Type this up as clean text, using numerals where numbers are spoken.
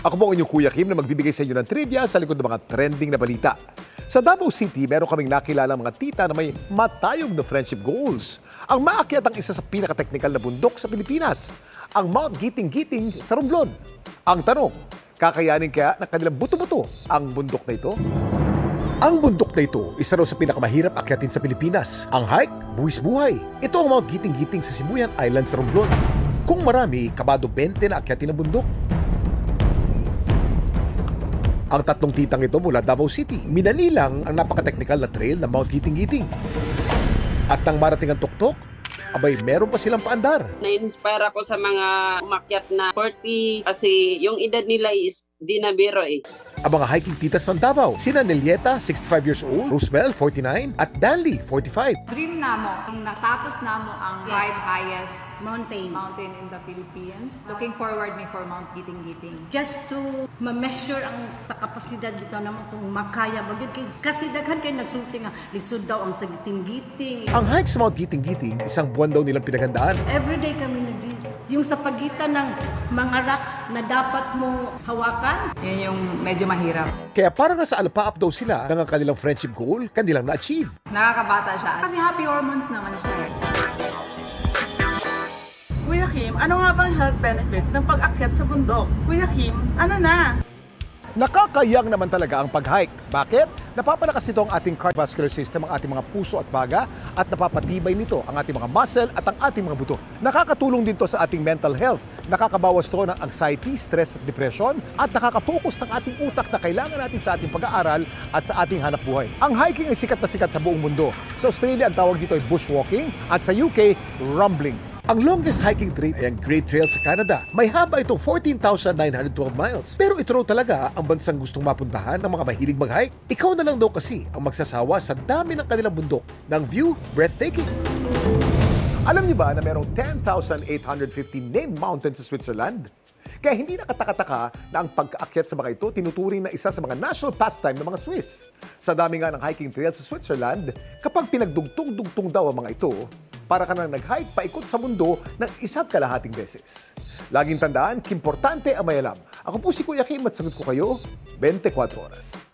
Ako po ang inyong Kuya Kim na magbibigay sa inyo ng trivia sa likod ng mga trending na balita. Sa Davao City, meron kaming nakilala mga tita na may matayog na friendship goals. Ang maakyat ang isa sa pinaka-technical na bundok sa Pilipinas, ang Mount Giting-Giting sa Romblon. Ang tanong, kakayanin kaya ng kanilang buto-buto ang bundok na ito? Ang bundok na ito, isa raw sa pinakamahirap akyatin sa Pilipinas. Ang hike, buwis buhay. Ito ang Mount Giting-Giting sa Sibuyan Island sa Romblon. Kung marami, kabado 20 na akyatin ng bundok. Ang tatlong titang ito mula Davao City, minanilang ang napaka-technical na trail na Mount Giting-Giting. At nang marating ang tuktok, abay meron pa silang paandar. Na-inspire ako sa mga umakyat na 40 kasi yung edad nila is di na biro eh. Ang mga hiking titas ng Davao, sina Nelieta, 65 years old, Roosevelt, 49, at Danley, 45. Dream namo, yung natapos namo ang five highest mountain in the Philippines. Looking forward me for Mount Giting-Giting. Just to ma-measure ang sa kapasidad dito naman kung makaya ba yun. Kasi daghan kayo nagsulti nga lisod daw ang sa giting-giting. Ang hike sa Mount Giting-Giting, isang buwan daw nilang pinaghandaan. Everyday kami yung sa pagitan ng mga rocks na dapat mong hawakan. Yun yung medyo mahirap. Kaya parang nasa alpaap daw sila ng kanilang friendship goal, kanilang na-achieve. Nakakabata siya. Kasi happy hormones naman siya. Kuya Kim, ano nga bang health benefits ng pag-akyat sa bundok? Kuya Kim, ano na? Nakakayang naman talaga ang pag-hike. Bakit? Napapalakas nito ang ating cardiovascular system, ang ating mga puso at baga, at napapatibay nito ang ating mga muscle at ang ating mga buto. Nakakatulong din to sa ating mental health. Nakakabawas to ng anxiety, stress at depression, at nakaka-focus ng ating utak na kailangan natin sa ating pag-aaral at sa ating hanap buhay. Ang hiking ay sikat na sikat sa buong mundo. Sa Australia, ang tawag dito ay bushwalking, at sa UK, rumbling. Ang longest hiking trail ay ang Great Trail sa Canada. May haba itong 14,912 miles. Pero ito raw talaga ang bansang gustong mapuntahan ng mga mahilig mag-hike. Ikaw na lang daw kasi ang magsasawa sa dami ng kanilang bundok. Ng view, breathtaking. Alam niyo ba na merong 10,850 named mountains sa Switzerland? Kaya hindi nakataka-taka na ang pag-aakyat sa mga ito tinuturing na isa sa mga national pastime ng mga Swiss. Sa dami nga ng hiking trail sa Switzerland, kapag pinagdugtong-dugtong daw ang mga ito, para ka nang nag-hike paikot sa mundo ng 1.5 beses. Laging tandaan, importante ang may alam. Ako po si Kuya Kim at sagot ko kayo 24 oras.